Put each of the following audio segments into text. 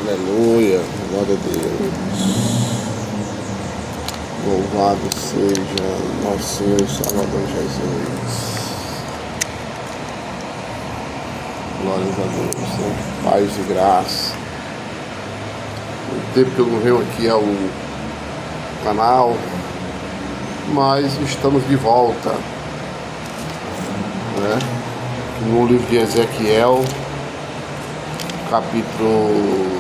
Aleluia, glória a Deus. Louvado seja nosso Senhor e Salvador Jesus. Glórias a Deus, né? Paz e graça. O tempo que eu não venho aqui ao canal, mas estamos de volta, né? No livro de Ezequiel, capítulo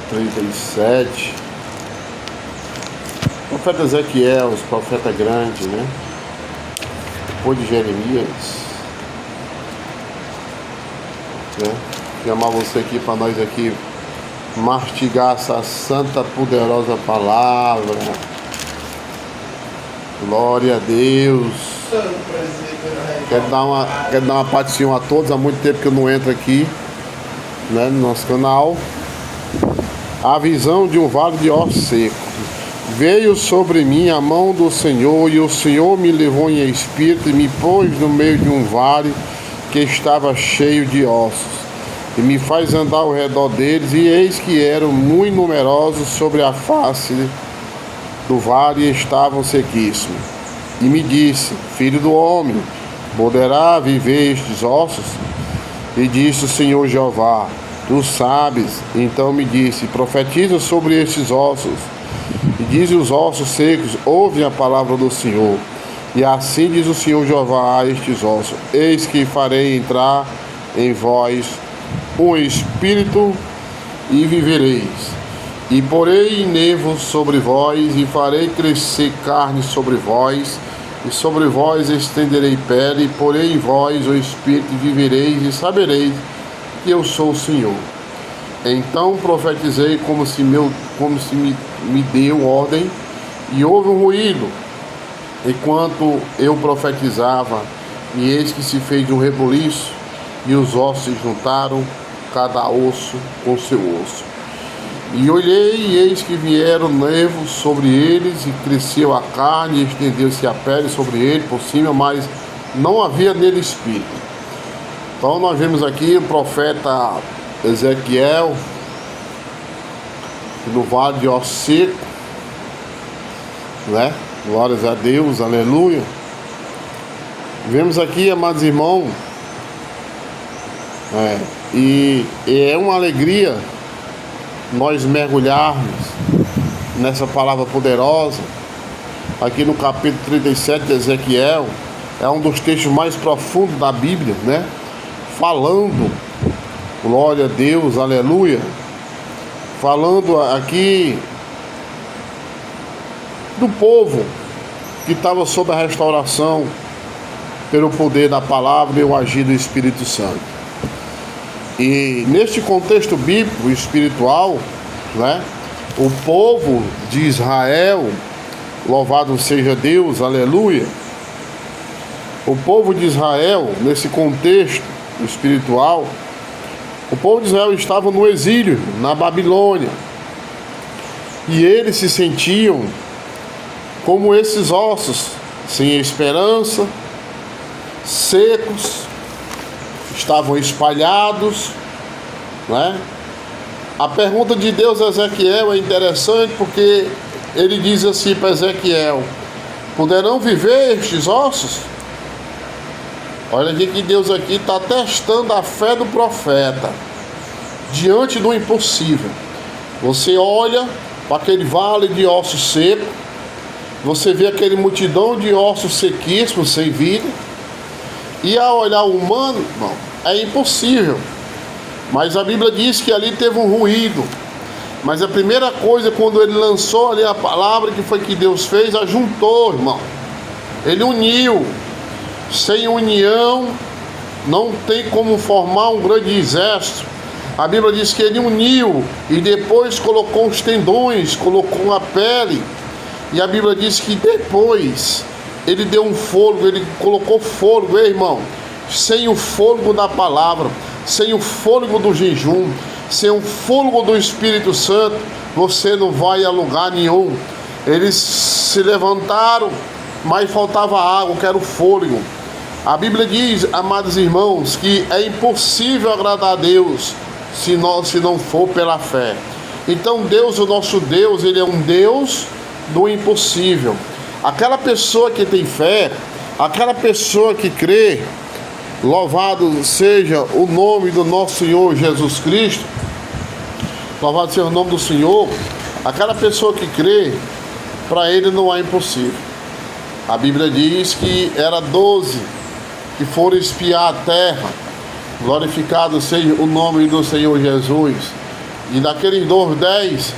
37. O profeta Ezequiel, os profeta grande, né? Depois de Jeremias, né? Chamar você aqui para nós aqui mastigar essa santa, poderosa palavra. Glória a Deus. Quero dar uma partição a todos. Há muito tempo que eu não entro aqui, né, no nosso canal. A visão de um vale de ossos secos. Veio sobre mim a mão do Senhor, e o Senhor me levou em espírito e me pôs no meio de um vale que estava cheio de ossos, e me faz andar ao redor deles, e eis que eram muito numerosos sobre a face do vale, e estavam sequíssimos. E me disse: filho do homem, poderá viver estes ossos? E disse o Senhor Jeová: tu sabes. Então me disse: profetiza sobre estes ossos, e diz os ossos secos: ouve a palavra do Senhor. E assim diz o Senhor Jeová a estes ossos: eis que farei entrar em vós um espírito, e vivereis. E porei nevo sobre vós, e farei crescer carne sobre vós, e sobre vós estenderei pele, e porei em vós o espírito, e vivereis, e sabereis que eu sou o Senhor. Então profetizei como se me deu ordem, e houve um ruído enquanto eu profetizava, e eis que se fez um rebuliço, e os ossos se juntaram, cada osso com seu osso. E olhei, e eis que vieram nevos sobre eles, e cresceu a carne, e estendeu-se a pele sobre ele por cima, mas não havia nele espírito. Então nós vemos aqui o profeta Ezequiel no vale de ossos secos, né? Glórias a Deus, aleluia. Vemos aqui, amados irmãos, e é uma alegria nós mergulharmos nessa palavra poderosa. Aqui no capítulo 37 de Ezequiel, é um dos textos mais profundos da Bíblia, né? Falando, glória a Deus, aleluia, falando aqui do povo que estava sob a restauração pelo poder da palavra e o agir do Espírito Santo. E neste contexto bíblico espiritual, né, o povo de Israel, louvado seja Deus, aleluia, o povo de Israel, nesse contexto espiritual, o povo de Israel estava no exílio, na Babilônia, e eles se sentiam como esses ossos, sem esperança, secos, estavam espalhados, né? A pergunta de Deus a Ezequiel é interessante, porque ele diz assim para Ezequiel: poderão viver estes ossos? Olha aqui que Deus aqui está testando a fé do profeta diante do impossível. Você olha para aquele vale de ossos secos, você vê aquele multidão de ossos sequíssimos, sem vida, e ao olhar o humano, não, é impossível. Mas a Bíblia diz que ali teve um ruído. Mas a primeira coisa, quando ele lançou ali a palavra, que foi que Deus fez, ajuntou, irmão. Ele uniu. Sem união, não tem como formar um grande exército. A Bíblia diz que ele uniu, e depois colocou os tendões, colocou a pele. E a Bíblia diz que depois ele deu um fôlego, ele colocou fôlego, irmão. Sem o fôlego da palavra, sem o fôlego do jejum, sem o fôlego do Espírito Santo, você não vai a lugar nenhum. Eles se levantaram, mas faltava água, que era o fôlego. A Bíblia diz, amados irmãos, que é impossível agradar a Deus se não for pela fé. Então Deus, o nosso Deus, ele é um Deus do impossível. Aquela pessoa que tem fé, aquela pessoa que crê, louvado seja o nome do nosso Senhor Jesus Cristo, louvado seja o nome do Senhor, aquela pessoa que crê, para ele não há impossível. A Bíblia diz que era 12 que foram espiar a terra, glorificado seja o nome do Senhor Jesus. E daqueles 10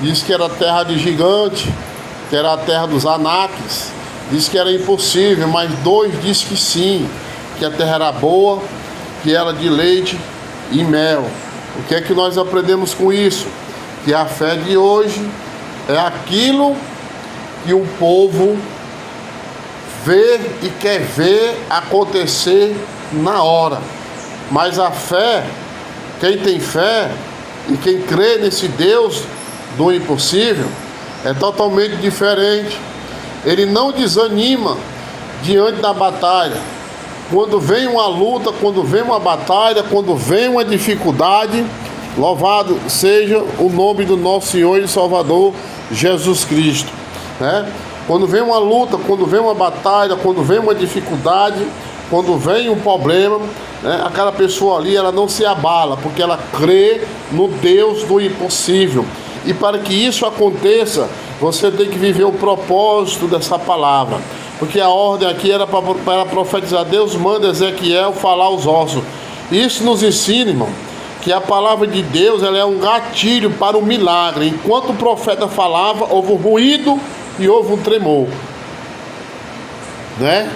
diz que era a terra de gigante, que era a terra dos Anaques, diz que era impossível, mas 2 diz que sim, que a terra era boa, que era de leite e mel. O que é que nós aprendemos com isso? Que a fé de hoje é aquilo que o povo vê e quer ver acontecer na hora. Mas a fé, quem tem fé e quem crê nesse Deus do impossível, é totalmente diferente. Ele não desanima diante da batalha. Quando vem uma luta, quando vem uma batalha, quando vem uma dificuldade, louvado seja o nome do nosso Senhor e Salvador Jesus Cristo, né? Quando vem uma luta, quando vem uma batalha, quando vem uma dificuldade, quando vem um problema, né? Aquela pessoa ali, ela não se abala, porque ela crê no Deus do impossível. E para que isso aconteça, você tem que viver o propósito dessa palavra. Porque a ordem aqui era para profetizar. Deus manda Ezequiel falar aos ossos. Isso nos ensina, irmão, que a palavra de Deus, ela é um gatilho para o milagre. Enquanto o profeta falava, houve um ruído e houve um tremor, né?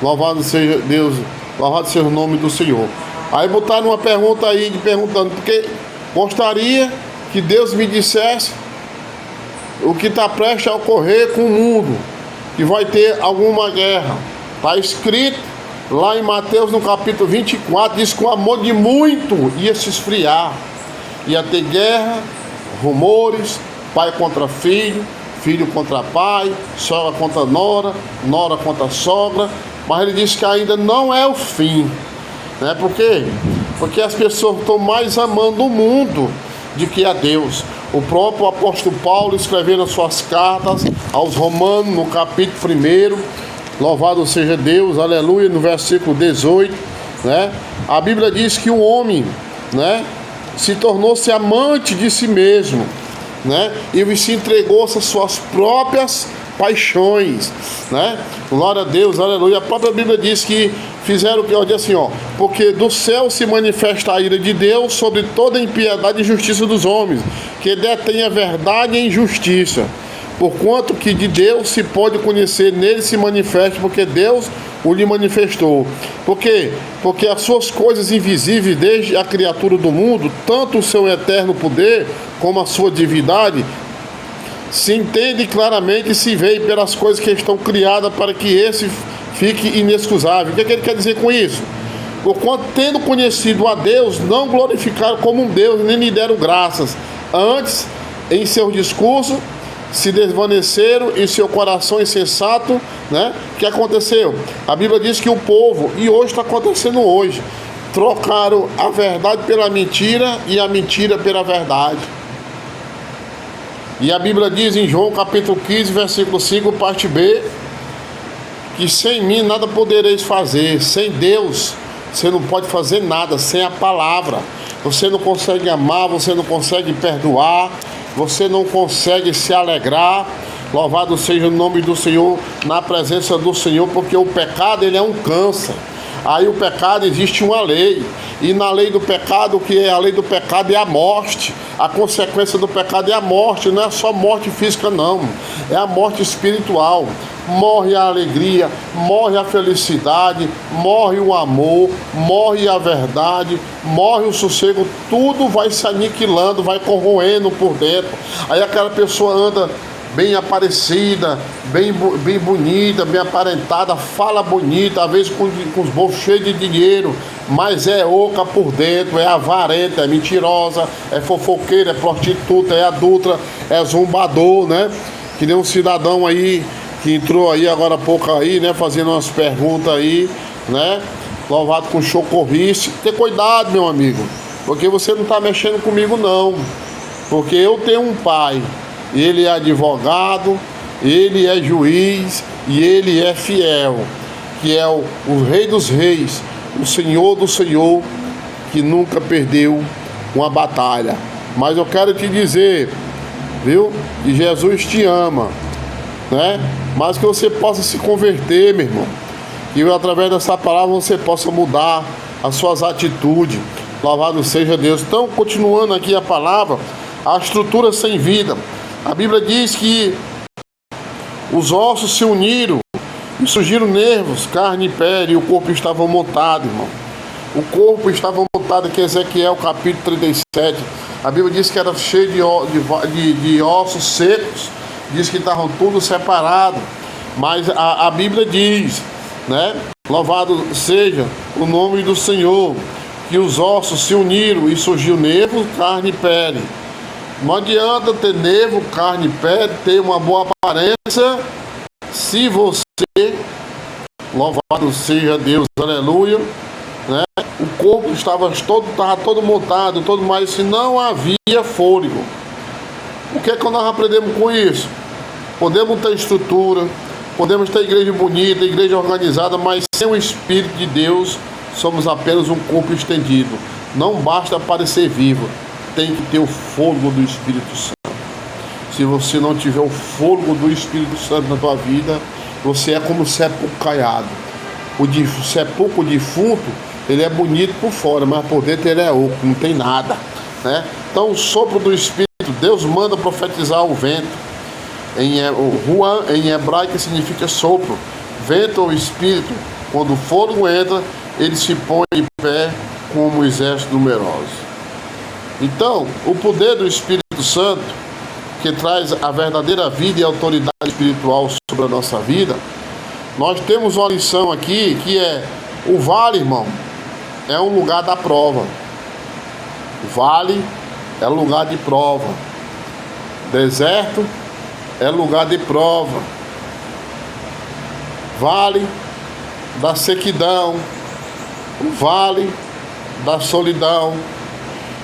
Louvado seja Deus, louvado seja o nome do Senhor. Aí botaram uma pergunta aí, perguntando, porque gostaria que Deus me dissesse o que está prestes a ocorrer com o mundo, que vai ter alguma guerra. Está escrito lá em Mateus, no capítulo 24, diz que o amor de muito ia se esfriar, ia ter guerra, rumores, pai contra filho, filho contra pai, sogra contra nora, nora contra sogra. Mas ele diz que ainda não é o fim, né? Por quê? Porque as pessoas estão mais amando o mundo do que a Deus. O próprio apóstolo Paulo, escrevendo as suas cartas aos Romanos, no capítulo 1, louvado seja Deus, aleluia, no versículo 18, né? A Bíblia diz que o homem, né, se tornou-se amante de si mesmo, né? E se entregou às suas próprias paixões, né? Glória a Deus, aleluia. A própria Bíblia diz que fizeram o que eu disse assim, ó, porque do céu se manifesta a ira de Deus sobre toda a impiedade e injustiça dos homens, que detém a verdade e a injustiça. Porquanto que de Deus se pode conhecer, nele se manifesta, porque Deus o lhe manifestou. Por quê? Porque as suas coisas invisíveis, desde a criatura do mundo, tanto o seu eterno poder, como a sua divindade, se entende claramente e se vê pelas coisas que estão criadas, para que esse fique inexcusável. O que ele quer dizer com isso? Porquanto, tendo conhecido a Deus, não glorificaram como um Deus, nem lhe deram graças. Antes, em seu discurso, se desvaneceram e seu coração insensato, né? O que aconteceu? A Bíblia diz que o povo, e hoje está acontecendo hoje, trocaram a verdade pela mentira e a mentira pela verdade. E a Bíblia diz em João capítulo 15, versículo 5, parte B, que sem mim nada podereis fazer. Sem Deus você não pode fazer nada, sem a palavra. Você não consegue amar, você não consegue perdoar, você não consegue se alegrar. Louvado seja o nome do Senhor, na presença do Senhor, porque o pecado, ele é um câncer. Aí o pecado, existe uma lei, e na lei do pecado, o que é a lei do pecado é a morte. A consequência do pecado é a morte, não é só morte física não, é a morte espiritual. Morre a alegria, morre a felicidade, morre o amor, morre a verdade, morre o sossego, tudo vai se aniquilando, vai corroendo por dentro. Aí aquela pessoa anda bem aparecida, bem bonita, bem aparentada, fala bonita, às vezes com os bolsos cheios de dinheiro, mas é oca por dentro, é avarenta, é mentirosa, é fofoqueira, é prostituta, é adulta, é zombador, né? Que nem um cidadão aí que entrou aí agora há pouco aí, né, fazendo umas perguntas aí, né? Louvado com chocorrice. Ter cuidado, meu amigo, porque você não está mexendo comigo não. Porque eu tenho um pai, ele é advogado, ele é juiz e ele é fiel, que é o Rei dos Reis, o Senhor do Senhor, que nunca perdeu uma batalha. Mas eu quero te dizer, viu, que Jesus te ama, né? Mas que você possa se converter, meu irmão, e através dessa palavra você possa mudar as suas atitudes. Louvado seja Deus. Então, continuando aqui a palavra, a estrutura sem vida. A Bíblia diz que os ossos se uniram e surgiram nervos, carne e pele, e o corpo estava montado, irmão. O corpo estava montado, aqui Ezequiel capítulo 37. A Bíblia diz que era cheio de ossos secos, diz que estavam todos separados. Mas a Bíblia diz, né? Louvado seja o nome do Senhor, que os ossos se uniram e surgiu nervo, carne e pele. Não adianta ter nervo, carne e pele, ter uma boa aparência, se você, louvado seja Deus, aleluia, né? O corpo estava todo montado, todo mais, se não havia fôlego. O que é que nós aprendemos com isso? Podemos ter estrutura, podemos ter igreja bonita, igreja organizada, mas sem o Espírito de Deus, somos apenas um corpo estendido. Não basta parecer vivo, tem que ter o fôlego do Espírito Santo. Se você não tiver o fôlego do Espírito Santo na tua vida, você é como sepulcro caiado. O sepulcro defunto, ele é bonito por fora, mas por dentro ele é oco, não tem nada, né? Então o sopro do Espírito, Deus manda profetizar o vento. Ruan em hebraico significa sopro. Vento ou espírito. Quando o fôlego entra, ele se põe em pé como um exército numeroso. Então, o poder do Espírito Santo, que traz a verdadeira vida e autoridade espiritual sobre a nossa vida, nós temos uma lição aqui que é: o vale, irmão, é um lugar da prova. O vale é lugar de prova. Deserto é lugar de prova. Vale da sequidão, o vale da solidão.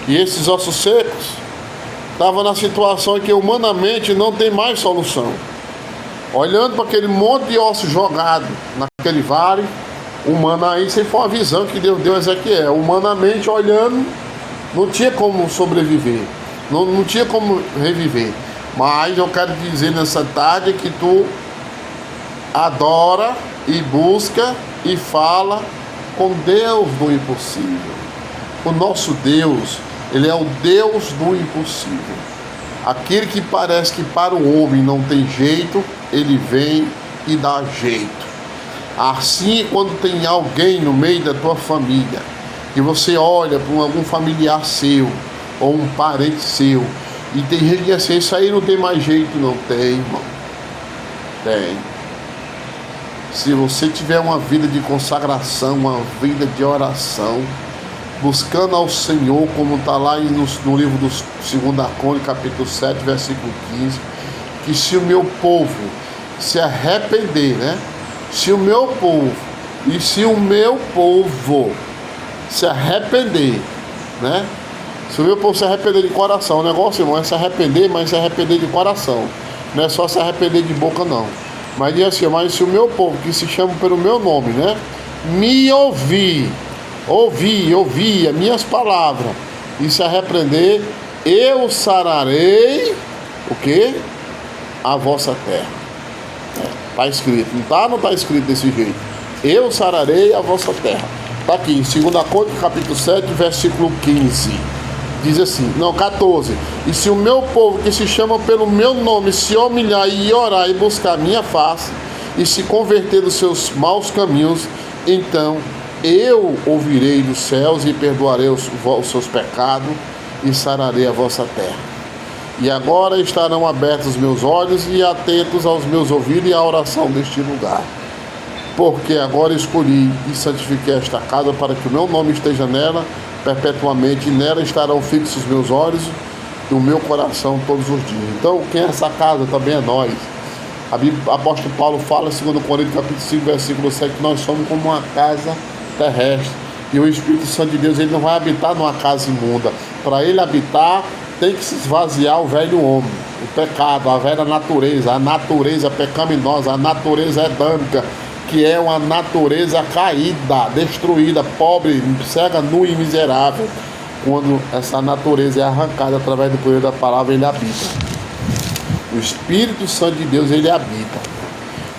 E esses ossos secos estavam na situação em que humanamente não tem mais solução. Olhando para aquele monte de ossos jogados naquele vale, humanamente, foi uma visão que Deus deu a Ezequiel. Humanamente olhando, não tinha como sobreviver, não tinha como reviver. Mas eu quero dizer nessa tarde que tu adora e busca e fala com Deus do impossível. O nosso Deus, ele é o Deus do impossível. Aquele que parece que para o homem não tem jeito, ele vem e dá jeito. Assim, quando tem alguém no meio da tua família, que você olha para algum familiar seu ou um parente seu, e tem gente que assim, isso aí não tem mais jeito. Não tem, irmão. Tem. Se você tiver uma vida de consagração, uma vida de oração, buscando ao Senhor, como está lá no livro do 2 Crônicas, capítulo 7, versículo 15, que se o meu povo se arrepender, né? Se o meu povo se arrepender, né? Se o meu povo se arrepender de coração, o negócio, irmão, é se arrepender, mas se arrepender de coração. Não é só se arrepender de boca, não. Mas diz assim: mas se o meu povo, que se chama pelo meu nome, né? Me ouvir as minhas palavras e se arrepender, eu sararei o quê? A vossa terra. Está escrito, não está escrito desse jeito. Eu sararei a vossa terra. Está aqui em 2 Crônicas, capítulo 7, versículo 15. Diz assim, 14. E se o meu povo, que se chama pelo meu nome, se humilhar e orar e buscar a minha face, e se converter dos seus maus caminhos, então eu ouvirei dos céus e perdoarei os seus pecados e sararei a vossa terra. E agora estarão abertos os meus olhos e atentos aos meus ouvidos e à oração deste lugar. Porque agora escolhi e santifiquei esta casa para que o meu nome esteja nela perpetuamente, e nela estarão fixos os meus olhos e o meu coração todos os dias. Então, quem é essa casa também é nós. O apóstolo Paulo fala em 2 Coríntios, capítulo 5, versículo 7, que nós somos como uma casa terrestre. E o Espírito Santo de Deus, ele não vai habitar numa casa imunda. Para ele habitar, tem que se esvaziar o velho homem, o pecado, a velha natureza, a natureza pecaminosa, a natureza edâmica, que é uma natureza caída, destruída, pobre, cega, nua e miserável. Quando essa natureza é arrancada através do poder da palavra, ele habita. O Espírito Santo de Deus, ele habita.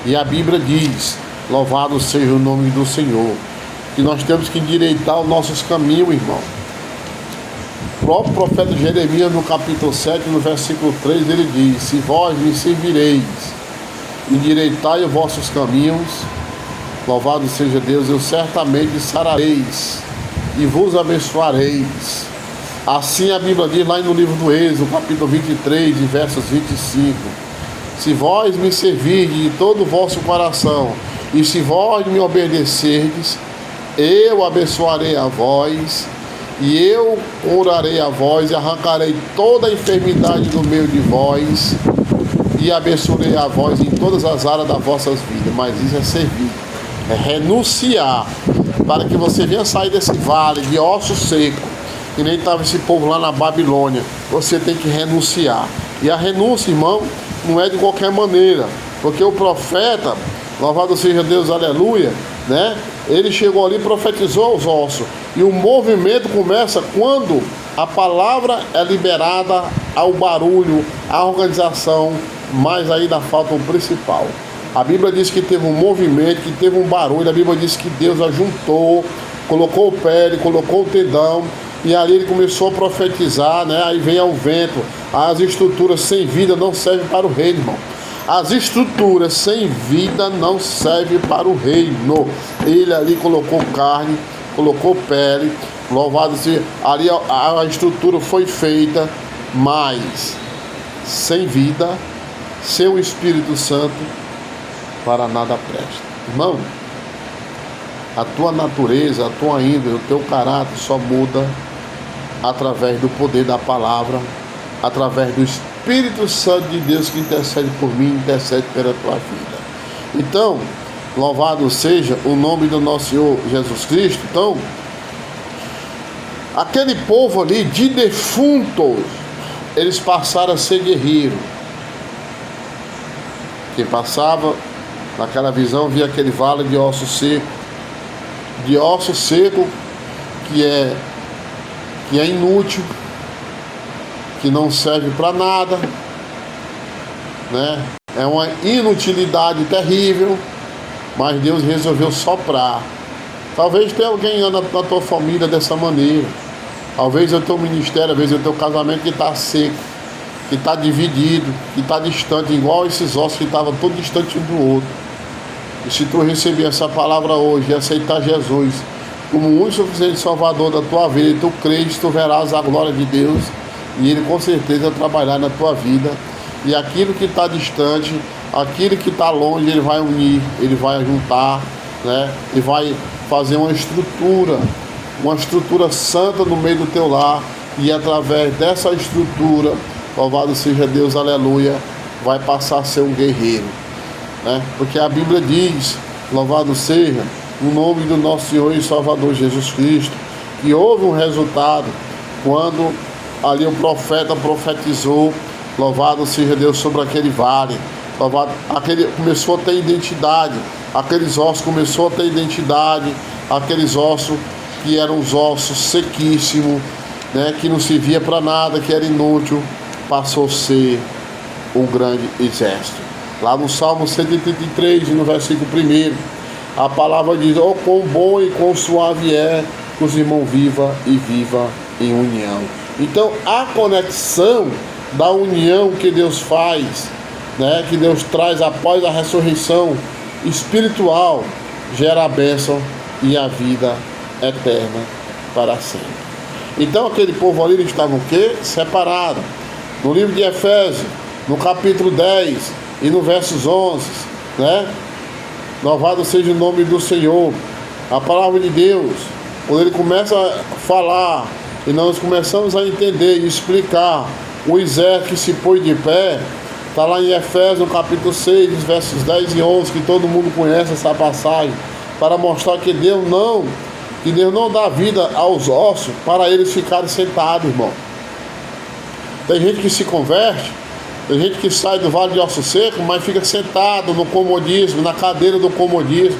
E a Bíblia diz, louvado seja o nome do Senhor, que nós temos que endireitar os nossos caminhos, irmão. O próprio profeta Jeremias, no capítulo 7, no versículo 3, ele diz: se vós me servireis, endireitai os vossos caminhos, louvado seja Deus, eu certamente sarareis e vos abençoareis. Assim a Bíblia diz lá no livro do Êxodo, capítulo 23, versos 25. Se vós me servirdes de todo o vosso coração, e se vós me obedecerdes, eu abençoarei a vós, e eu curarei a vós, e arrancarei toda a enfermidade do meio de vós, e abençoarei a vós em todas as áreas das vossas vidas. Mas isso é servir, é renunciar, para que você venha sair desse vale de osso seco, que nem estava esse povo lá na Babilônia. Você tem que renunciar. E a renúncia, irmão, não é de qualquer maneira, porque o profeta, louvado seja Deus, aleluia, né? Ele chegou ali e profetizou os ossos. E o movimento começa quando a palavra é liberada ao barulho, à organização, mas ainda falta o principal. A Bíblia diz que teve um movimento, que teve um barulho. A Bíblia diz que Deus ajuntou, colocou o pé, colocou o tendão, e ali ele começou a profetizar, né? Aí vem o vento. As estruturas sem vida não servem para o reino, irmão. As estruturas sem vida não servem para o reino. Ele ali colocou carne, colocou pele, louvado seja. Ali a estrutura foi feita, mas sem vida, sem o Espírito Santo, para nada presta. Irmão, a tua natureza, a tua índole, o teu caráter só muda através do poder da palavra, através do Espírito Santo de Deus que intercede por mim, intercede pela tua vida. Então, louvado seja o nome do nosso Senhor Jesus Cristo. Então, aquele povo ali de defuntos, eles passaram a ser guerreiros. Quem passava naquela visão via aquele vale de osso seco, que é inútil, que não serve para nada, né? É uma inutilidade terrível, mas Deus resolveu soprar. Talvez tenha alguém na tua família dessa maneira. Talvez o teu ministério, talvez o teu casamento que está seco, que está dividido, que está distante, igual esses ossos que estavam todos distantes um do outro. E se tu receber essa palavra hoje e aceitar Jesus como o único suficiente Salvador da tua vida, e tu crês, tu verás a glória de Deus, e Ele com certeza trabalhar na tua vida. E aquilo que está distante, aquilo que está longe, Ele vai unir, Ele vai juntar, né? E vai fazer uma estrutura santa no meio do teu lar, e através dessa estrutura, louvado seja Deus, aleluia, vai passar a ser um guerreiro, né? Porque a Bíblia diz, louvado seja o nome do nosso Senhor e Salvador Jesus Cristo, que houve um resultado quando ali o profeta profetizou, louvado seja Deus, sobre aquele vale. Louvado, começou a ter identidade, aqueles ossos começou a ter identidade, aqueles ossos que eram os ossos sequíssimos, né, que não servia para nada, que era inútil, passou a ser um grande exército. Lá no Salmo 133, no versículo 1, a palavra diz: oh, quão bom e quão suave é que os irmãos viva em união. Então, a conexão da união que Deus faz, né, que Deus traz após a ressurreição espiritual, gera a bênção e a vida eterna para sempre. Então, aquele povo ali, eles estavam o quê? Separados. No livro de Efésios, no capítulo 10 e no versos 11, né? Louvado seja o nome do Senhor. A palavra de Deus, quando Ele começa a falar e nós começamos a entender e explicar o exército que se pôs de pé, está lá em Efésios, no capítulo 6, versos 10 e 11, que todo mundo conhece essa passagem, para mostrar que Deus não dá vida aos ossos para eles ficarem sentados, irmão. Tem gente que se converte, tem gente que sai do vale de osso seco, mas fica sentado no comodismo, na cadeira do comodismo,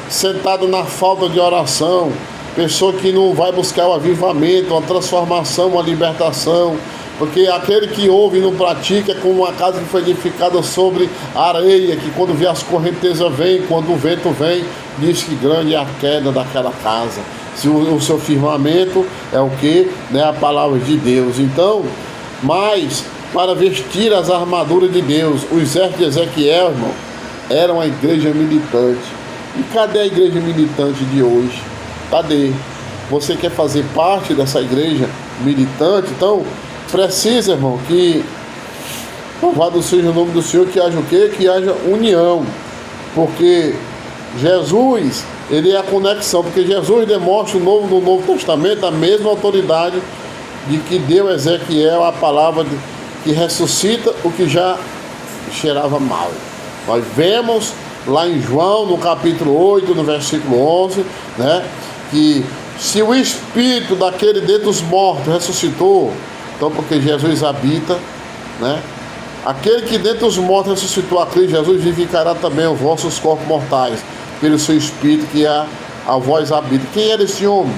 sentado na falta de oração. Pessoa que não vai buscar o avivamento, uma transformação, uma libertação. Porque aquele que ouve e não pratica é como uma casa que foi edificada sobre areia, que quando vê as correntezas vêm, quando o vento vem, diz que grande é a queda daquela casa. Se o seu firmamento é o que? Né? A palavra de Deus. Então, mas para vestir as armaduras de Deus, o exército de Ezequiel, irmão, era uma igreja militante. E cadê a igreja militante de hoje? Cadê? Você quer fazer parte dessa igreja militante? Então, precisa, irmão, que louvado seja o nome do Senhor, que haja o quê? Que haja união. Porque Jesus, ele é a conexão, porque Jesus demonstra no Novo Testamento a mesma autoridade de que deu a Ezequiel a palavra que ressuscita o que já cheirava mal. Nós vemos lá em João, no capítulo 8, no versículo 11, né, que se o espírito daquele dentre os mortos ressuscitou, então porque Jesus habita, né, aquele que dentre os mortos ressuscitou a Cristo Jesus, vivificará também os vossos corpos mortais, pelo seu espírito que a vós habita. Quem era esse homem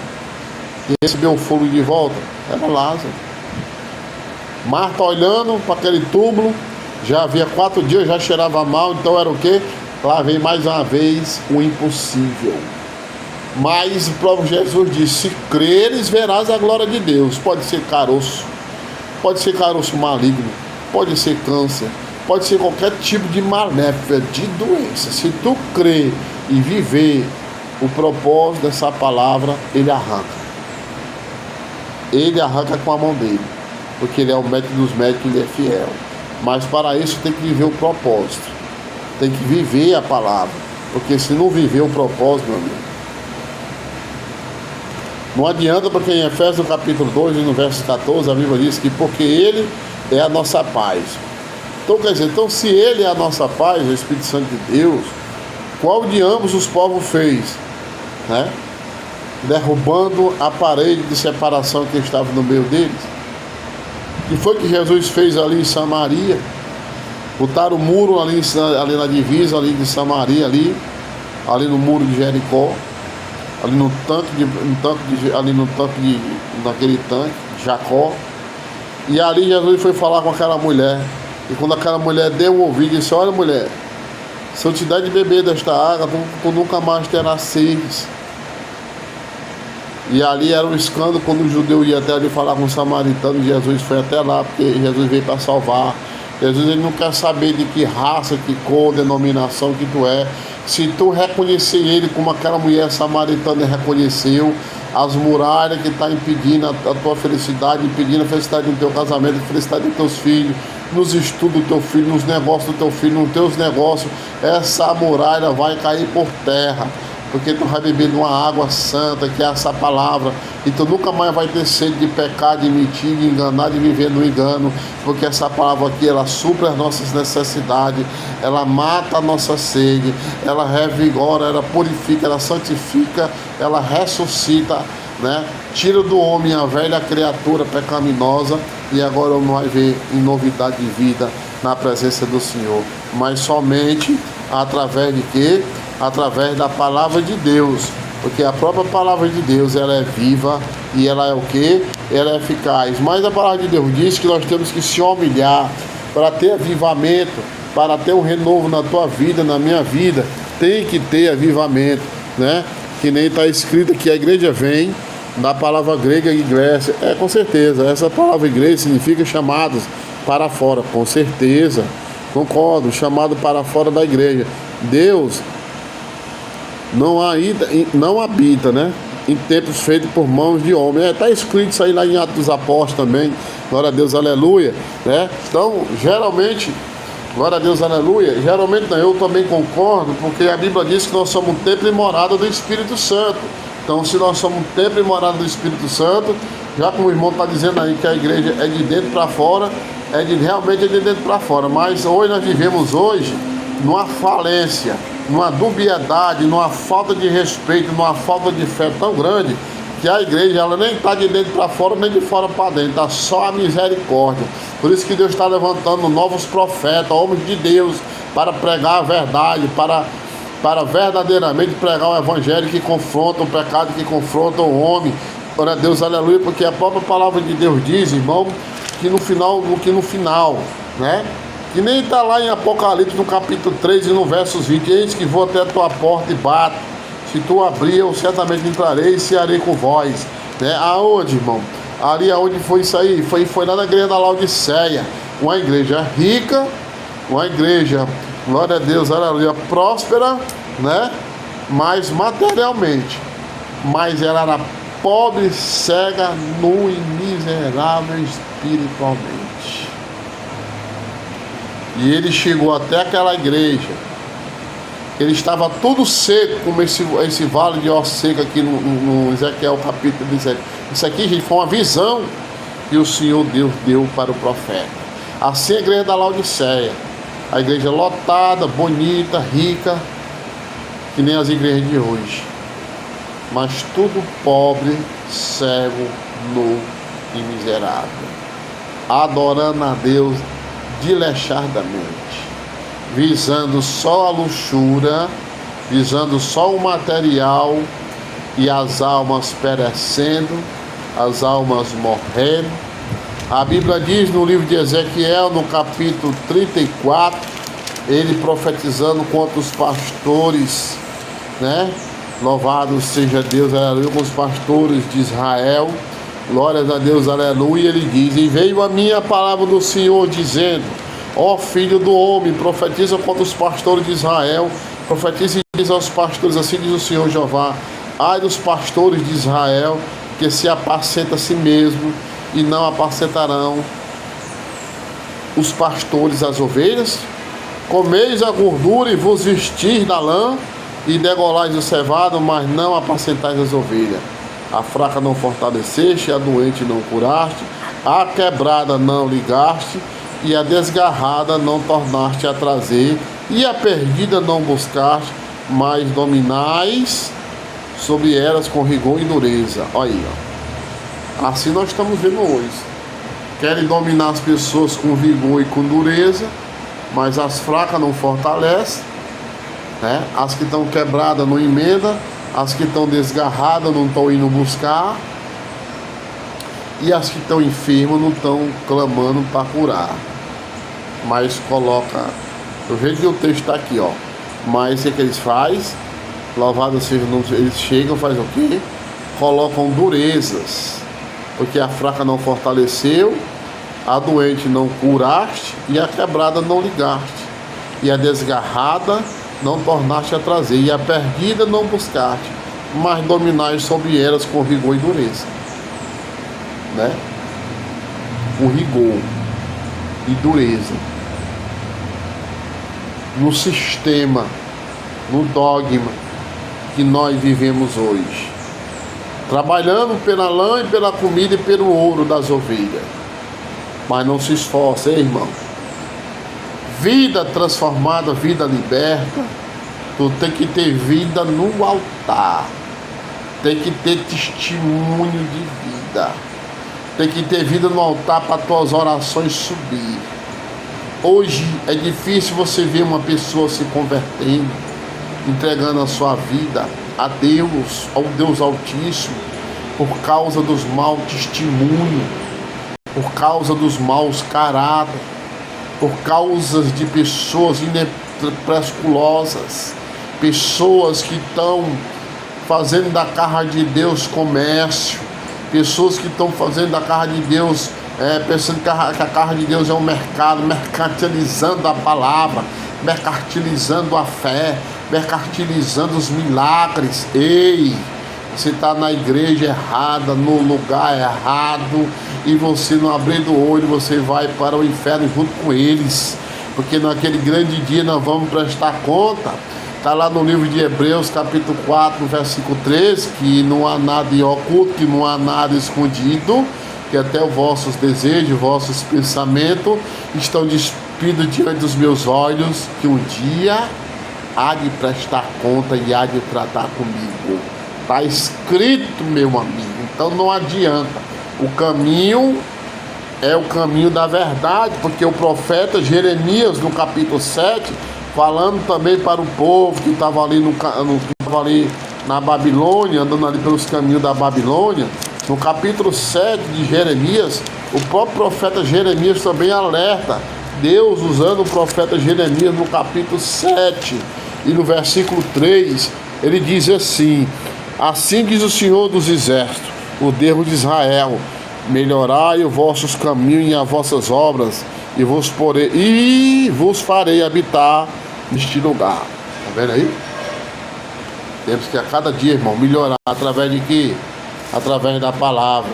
que recebeu o fogo de volta? Era Lázaro. Marta olhando para aquele túmulo, já havia 4 dias, já cheirava mal, então era o quê? Lá vem mais uma vez o impossível. Mas o próprio Jesus disse: se creres, verás a glória de Deus. Pode ser caroço maligno, pode ser câncer, pode ser qualquer tipo de maléfica, de doença. Se tu crer e viver o propósito dessa palavra, ele arranca. Ele arranca com a mão dele, porque ele é o médico dos médicos, ele é fiel. Mas para isso tem que viver o propósito, tem que viver a palavra, porque se não viver o propósito, meu amigo, não adianta, porque em Efésios capítulo 2, no verso 14, a Bíblia diz que porque ele é a nossa paz. Então quer dizer, então se ele é a nossa paz, o Espírito Santo de Deus, qual de ambos os povos fez? Né? Derrubando a parede de separação que estava no meio deles. E foi que Jesus fez ali em Samaria. Botaram o muro ali na divisa ali de Samaria, ali no muro de Jericó, naquele tanque de Jacó. E ali Jesus foi falar com aquela mulher. E quando aquela mulher deu o ouvido e disse: olha, mulher, se eu te der de beber desta água, tu nunca mais terás sede. E ali era um escândalo quando o judeu ia até ali falar com o samaritano. Jesus foi até lá, porque Jesus veio para salvar. Jesus, ele não quer saber de que raça, que cor, denominação que tu é. Se tu reconhecer ele como aquela mulher samaritana reconheceu, as muralhas que estão impedindo a tua felicidade, impedindo a felicidade do teu casamento, a felicidade dos teus filhos, nos estudos do teu filho, nos negócios do teu filho, nos teus negócios, essa muralha vai cair por terra. Porque tu vai beber de uma água santa, que é essa palavra, e tu nunca mais vai ter sede de pecar, de mentir, de enganar, de viver no engano, porque essa palavra aqui, ela supre as nossas necessidades, ela mata a nossa sede, ela revigora, ela purifica, ela santifica, ela ressuscita, né? Tira do homem a velha criatura pecaminosa, e agora não vai ver em novidade de vida na presença do Senhor, mas somente através de quê? Através da palavra de Deus, porque a própria palavra de Deus, ela é viva e ela é o quê? Ela é eficaz. Mas a palavra de Deus diz que nós temos que se humilhar para ter avivamento, para ter um renovo na tua vida, na minha vida. Tem que ter avivamento, né? Que nem está escrito que a igreja vem da palavra grega igreja. Com certeza, essa palavra igreja significa chamados para fora, com certeza, concordo, chamado para fora da igreja. Deus não habita, né, em templos feitos por mãos de homem. Está escrito isso aí lá em Atos dos Apóstolos também. Glória a Deus, aleluia, né? Então, geralmente, glória a Deus, aleluia. Geralmente não, eu também concordo, porque a Bíblia diz que nós somos um templo e morada do Espírito Santo. Então, se nós somos um templo e morada do Espírito Santo, já como o irmão está dizendo aí que a igreja é de dentro para fora, realmente é de dentro para fora. Mas hoje nós vivemos numa falência, numa dubiedade, numa falta de respeito, numa falta de fé tão grande, que a igreja ela nem está de dentro para fora, nem de fora para dentro, está só a misericórdia. Por isso que Deus está levantando novos profetas, homens de Deus, para pregar a verdade, para verdadeiramente pregar o evangelho que confronta o pecado, que confronta o homem. Glória a Deus, aleluia, porque a própria palavra de Deus diz, irmão, que no final, né? Que nem está lá em Apocalipse, no capítulo 3 e no verso 20, eis que vou até a tua porta e bato, se tu abrir, eu certamente entrarei e cearei com vós, né? Aonde, irmão? Ali aonde foi isso aí? Foi lá na igreja da Laodiceia, uma igreja rica, uma igreja, glória a Deus, aleluia, próspera, né? Mas materialmente, mas ela era pobre, cega, nu e miserável espiritualmente. E ele chegou até aquela igreja. Ele estava todo seco, como esse vale de ossos seco aqui no Ezequiel capítulo 17. Isso aqui, gente, foi uma visão que o Senhor Deus deu para o profeta. Assim a igreja da Laodiceia, a igreja lotada, bonita, rica, que nem as igrejas de hoje, mas tudo pobre, cego, nu e miserável, adorando a Deus desleixadamente, visando só a luxúria, visando só o material, e as almas perecendo, as almas morrendo. A Bíblia diz no livro de Ezequiel, no capítulo 34, ele profetizando contra os pastores, né? Louvado seja Deus, aleluia, com os pastores de Israel, glórias a Deus, aleluia. Ele diz: e veio a minha palavra do Senhor dizendo, ó filho do homem, profetiza contra os pastores de Israel, profetiza e diz aos pastores, assim diz o Senhor Jeová, ai dos pastores de Israel, que se apacenta a si mesmo, e não apacentarão os pastores as ovelhas. Comeis a gordura e vos vestis da lã, e degolais o cevado, mas não apacentais as ovelhas. A fraca não fortaleceste, a doente não curaste, a quebrada não ligaste, e a desgarrada não tornaste a trazer, e a perdida não buscaste, mas dominais sobre elas com rigor e dureza. Olha aí, ó. Assim nós estamos vendo hoje. Querem dominar as pessoas com vigor e com dureza, mas as fracas não fortalecem, né? As que estão quebradas não emendam, as que estão desgarradas não estão indo buscar, e as que estão enfermas não estão clamando para curar. Mas coloca, eu vejo que o texto está aqui, ó. Mas o que eles fazem? Louvado seja o nome, eles chegam, fazem o quê? Colocam durezas, porque a fraca não fortaleceu, a doente não curaste, e a quebrada não ligaste, e a desgarrada não tornaste a trazer, e a perdida não buscaste, mas dominais sobre elas com rigor e dureza, né? Com rigor e dureza no sistema, no dogma que nós vivemos hoje, trabalhando pela lã e pela comida e pelo ouro das ovelhas, mas não se esforça, hein, irmão? Vida transformada, vida liberta, tu tem que ter vida no altar, tem que ter testemunho de vida, tem que ter vida no altar para tuas orações subir. Hoje é difícil você ver uma pessoa se convertendo, entregando a sua vida a Deus, ao Deus Altíssimo, por causa dos maus testemunhos, por causa dos maus caráter, por causa de pessoas inescrupulosas, pessoas que estão fazendo da casa de Deus comércio, pessoas que estão fazendo da casa de Deus, pensando que a casa de Deus é um mercado, mercantilizando a palavra, mercantilizando a fé, mercantilizando os milagres. Ei, você está na igreja errada, no lugar errado, e você não abrindo o olho, você vai para o inferno junto com eles, porque naquele grande dia nós vamos prestar conta. Está lá no livro de Hebreus, capítulo 4, versículo 13, que não há nada oculto, que não há nada escondido, que até os vossos desejos, vossos pensamentos estão despidos diante dos meus olhos, que um dia há de prestar conta e há de tratar comigo. Está escrito, meu amigo. Então não adianta. O caminho é o caminho da verdade, porque o profeta Jeremias, no capítulo 7, falando também para o povo que estava ali, ali na Babilônia, andando ali pelos caminhos da Babilônia, no capítulo 7 de Jeremias, o próprio profeta Jeremias também alerta, Deus usando o profeta Jeremias no capítulo 7 e no versículo 3, ele diz assim: assim diz o Senhor dos Exércitos, o Deus de Israel, melhorai os vossos caminhos e as vossas obras, e vos farei habitar neste lugar. Tá vendo aí? Temos que a cada dia, irmão, melhorar. Através de quê? Através da palavra.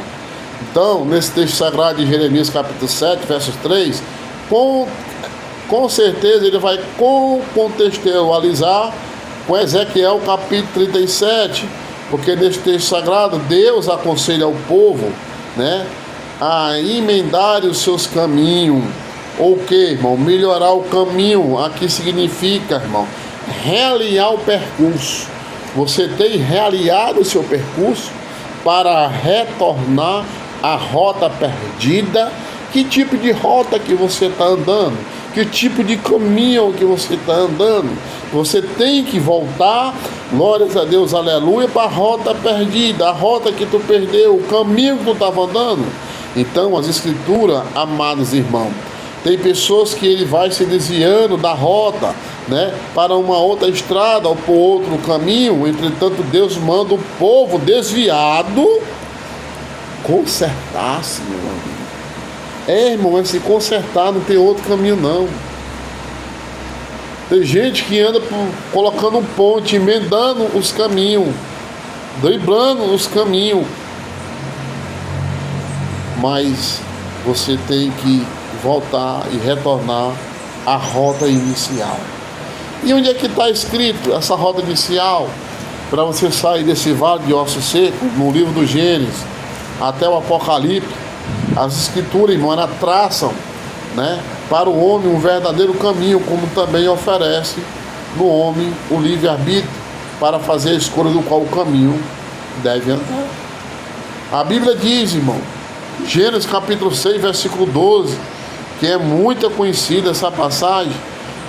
Então, nesse texto sagrado de Jeremias capítulo 7, versos 3, com certeza ele vai contextualizar com Ezequiel capítulo 37, porque nesse texto sagrado Deus aconselha ao povo, né, a emendar os seus caminhos. Ou o que, irmão? Melhorar o caminho. Aqui significa, irmão, realinhar o percurso. Você tem realinhado o seu percurso para retornar à rota perdida. Que tipo de rota que você está andando? Que tipo de caminho que você está andando? Você tem que voltar, glórias a Deus, aleluia, para a rota perdida, a rota que tu perdeu, o caminho que tu estava andando. Então, as escrituras, amados irmãos, tem pessoas que ele vai se desviando da rota, né, para uma outra estrada ou para outro caminho. Entretanto, Deus manda o povo desviado consertar-se, meu amigo. Irmão, é se consertar, não tem outro caminho não. Tem gente que anda colocando um ponte, emendando os caminhos, driblando os caminhos. Mas você tem que voltar e retornar à rota inicial. E onde é que está escrito essa rota inicial? Para você sair desse vale de ossos secos, no livro do Gênesis até o Apocalipse, as escrituras, irmão, elas traçam, né, para o homem um verdadeiro caminho, como também oferece no homem o livre-arbítrio para fazer a escolha do qual o caminho deve andar. A Bíblia diz, irmão, Gênesis capítulo 6, versículo 12, que é muito conhecida essa passagem,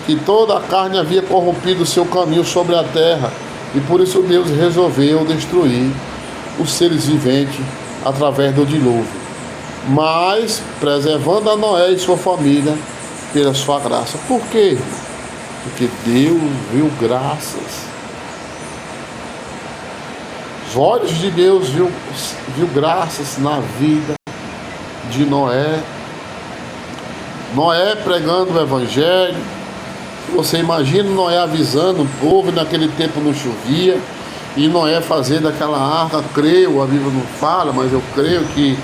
que toda a carne havia corrompido o seu caminho sobre a terra, e por isso Deus resolveu destruir os seres viventes através do dilúvio, mas preservando a Noé e sua família pela sua graça. Por quê? Porque Deus viu graças. Os olhos de Deus viu graças na vida de Noé. Noé pregando o evangelho. Você imagina Noé avisando o povo, naquele tempo não chovia, e Noé fazendo aquela arca. Creio, a Bíblia não fala, mas eu creio que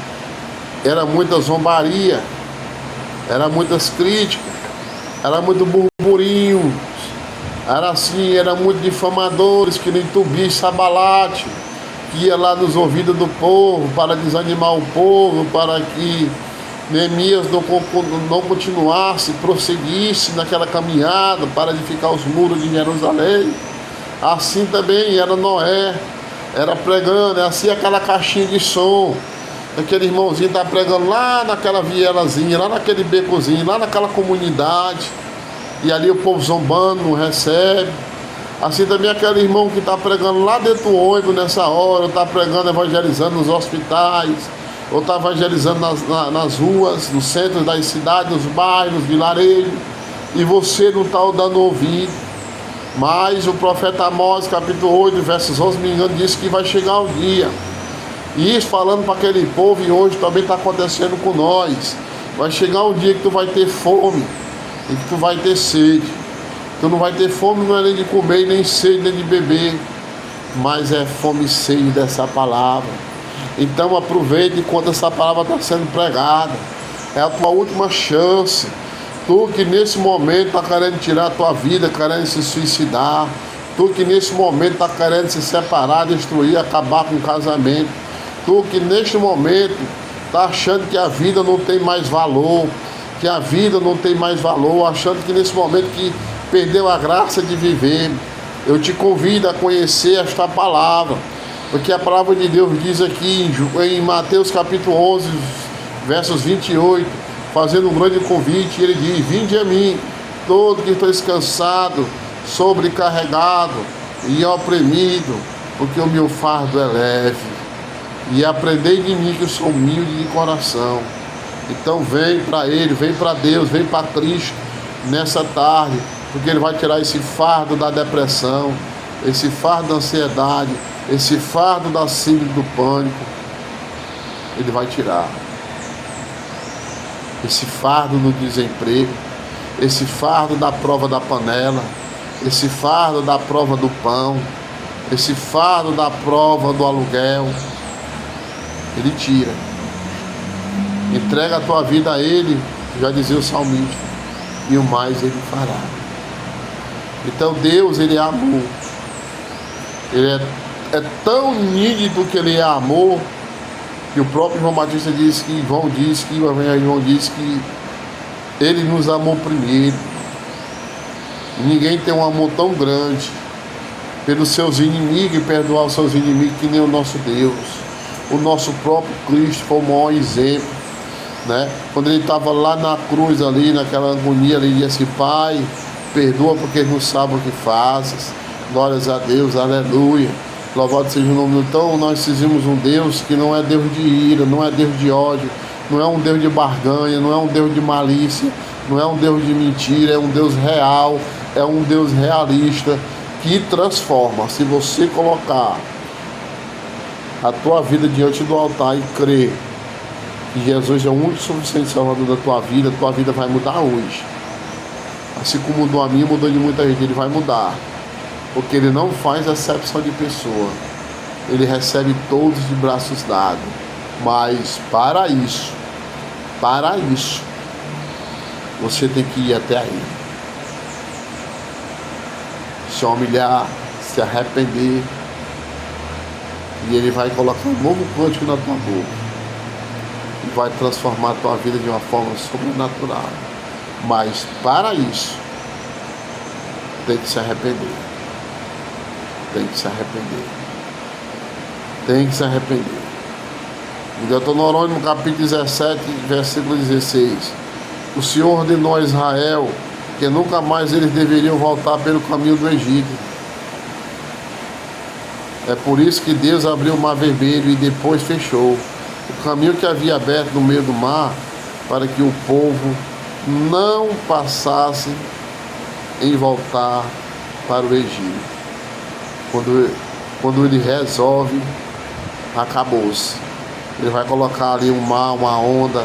era muita zombaria, era muitas críticas, era muito burburinho, era muito difamadores, que nem Tobias e Sambalate, que ia lá nos ouvidos do povo para desanimar o povo, para que Neemias não continuasse, prosseguisse naquela caminhada para edificar os muros de Jerusalém. Assim também era Noé, era pregando, é assim aquela caixinha de som. Aquele irmãozinho está pregando lá naquela vielazinha, lá naquele becozinho, lá naquela comunidade, e ali o povo zombando, não recebe. Assim também aquele irmão que está pregando lá dentro do ônibus nessa hora, ou está pregando, evangelizando nos hospitais, ou está evangelizando nas ruas, nos centros das cidades, nos bairros, nos vilarejos, e você não está dando ouvido. Mas o profeta Amós, capítulo 8, versos 11, me engano, disse que vai chegar um dia. E isso falando para aquele povo, e hoje também está acontecendo com nós. Vai chegar um dia que tu vai ter fome e que tu vai ter sede. Tu não vai ter fome, não é nem de comer, nem sede, nem de beber, mas é fome e sede dessa palavra. Então aproveite enquanto essa palavra está sendo pregada. É a tua última chance. Tu que nesse momento está querendo tirar a tua vida, querendo se suicidar. Tu que nesse momento está querendo se separar, destruir, acabar com o casamento. Tu que neste momento está achando que a vida não tem mais valor, que a vida não tem mais valor, achando que nesse momento que perdeu a graça de viver. Eu te convido a conhecer esta palavra. Porque a palavra de Deus diz aqui em Mateus capítulo 11, versos 28, fazendo um grande convite, ele diz: vinde a mim, todo que está descansado, sobrecarregado e oprimido, porque o meu fardo é leve, e aprendei de mim que eu sou humilde de coração. Então vem para Ele, vem para Deus, vem para Cristo nessa tarde, porque Ele vai tirar esse fardo da depressão, esse fardo da ansiedade, esse fardo da síndrome do pânico. Ele vai tirar esse fardo do desemprego, esse fardo da prova da panela, esse fardo da prova do pão, esse fardo da prova do aluguel. Ele tira. Entrega a tua vida a Ele, já dizia o salmista, e o mais Ele fará. Então Deus, Ele é amor. Ele é tão nítido que Ele é amor, que o próprio João Batista diz que, João diz que Ele nos amou primeiro. Ninguém tem um amor tão grande pelos seus inimigos e perdoar os seus inimigos que nem o nosso Deus. O nosso próprio Cristo foi o maior exemplo, né? Quando Ele estava lá na cruz ali, naquela agonia, Ele disse: Pai, perdoa porque Eles não sabem o que fazes. Glórias a Deus, aleluia. Louvado seja o nome. Então nós fizemos um Deus que não é Deus de ira, não é Deus de ódio, não é um Deus de barganha, não é um Deus de malícia, não é um Deus de mentira, é um Deus real, é um Deus realista que transforma. Se você colocar a tua vida diante do altar e crer que Jesus é o único suficiente salvador da tua vida vai mudar hoje. Assim como mudou a mim, mudou de muita gente. Ele vai mudar, porque Ele não faz acepção de pessoa. Ele recebe todos de braços dados. Mas para isso, você tem que ir até Ele, se humilhar, se arrepender, e Ele vai colocar um novo cântico na tua boca e vai transformar a tua vida de uma forma sobrenatural. Mas para isso tem que se arrepender. Tem que se arrepender. Tem que se arrepender. Em Deuteronômio, no capítulo 17, versículo 16, o Senhor ordenou a Israel que nunca mais eles deveriam voltar pelo caminho do Egito. É por isso que Deus abriu o mar vermelho e depois fechou o caminho que havia aberto no meio do mar, para que o povo não passasse em voltar para o Egito. Quando Ele resolve, acabou-se. Ele vai colocar ali um mar, uma onda,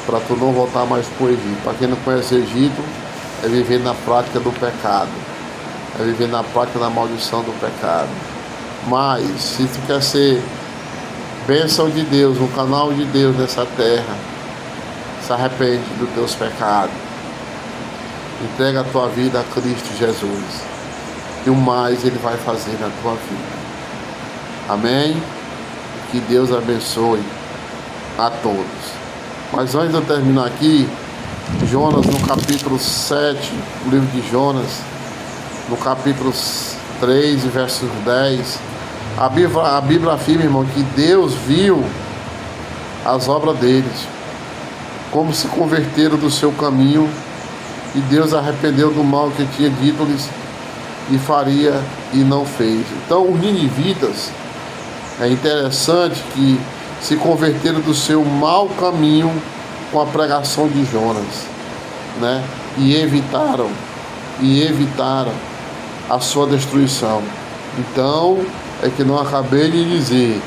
para tu não voltar mais para o Egito. Para quem não conhece o Egito, é viver na prática do pecado, é viver na prática da maldição do pecado. Mas se tu quer ser bênção de Deus, um canal de Deus nessa terra, se arrepende dos teus pecados, entrega a tua vida a Cristo Jesus, e o mais Ele vai fazer na tua vida. Amém? Que Deus abençoe a todos. Mas antes de eu terminar aqui, Jonas, no capítulo 7, o livro de Jonas, no capítulo 3, versos 10, a Bíblia afirma, irmão, que Deus viu as obras deles, como se converteram do seu caminho, e Deus arrependeu do mal que tinha dito-lhes e faria e não fez. Então os ninivitas, é interessante que se converteram do seu mau caminho com a pregação de Jonas, né? E evitaram a sua destruição. Então é que não acabei de dizer,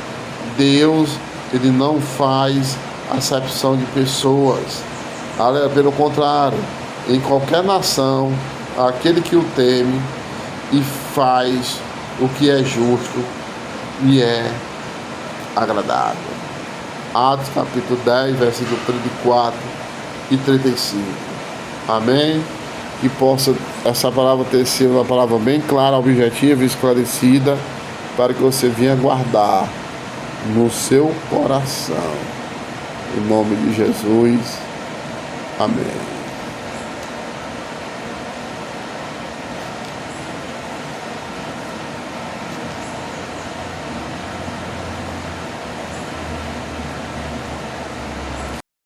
Deus, Ele não faz acepção de pessoas. Pelo contrário, em qualquer nação, aquele que o teme e faz o que é justo e é agradável. Atos capítulo 10, versículo 34 e 35. Amém? Que possa essa palavra ter sido uma palavra bem clara, objetiva e esclarecida, para que você venha guardar no seu coração. Em nome de Jesus. Amém.